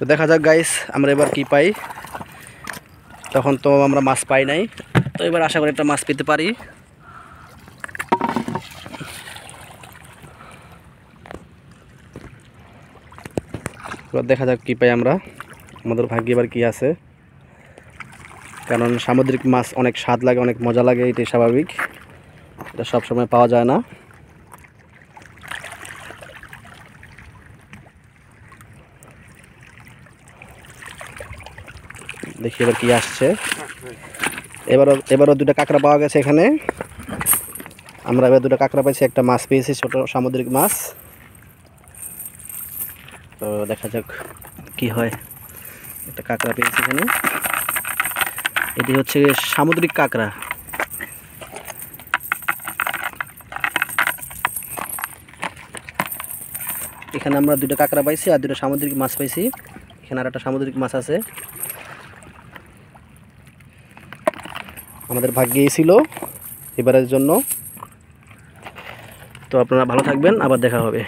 তো দেখা যাক গাইস আমরা এবার কি পাই। তখন তো আমরা মাছ পাই নাই, তো এবার আশা করি একটা মাছ পেতে পারি। এবার দেখা যাক কি পাই আমরা, আমাদের ভাগ্যে এবার কি আছে। কারণ সামুদ্রিক মাছ অনেক স্বাদ লাগে, অনেক মজা লাগে, এটাই স্বাভাবিক, এটা সবসময় পাওয়া যায় না। দেখি এবার কি আসছে। এবারও দুটো কাঁকড়া পাওয়া গেছে এখানে। আমরা এবার দুটো কাঁকড়া পাইছি, একটা মাছ পেয়েছি, ছোট সামুদ্রিক মাছ। তো দেখা যাক কি হয়। একটা কাঁকড়া পেয়েছি এখানে, এটি হচ্ছে সামুদ্রিক কাঁকড়া। এখানে আমরা দুটো কাঁকড়া পাইছি আর দুটো সামুদ্রিক মাছ পাইছি। এখানে আর একটা সামুদ্রিক মাছ আছে। আমাদের ভাগ্যেই ছিল এবারের জন্য। তো আপনারা ভালো থাকবেন, আবার দেখা হবে।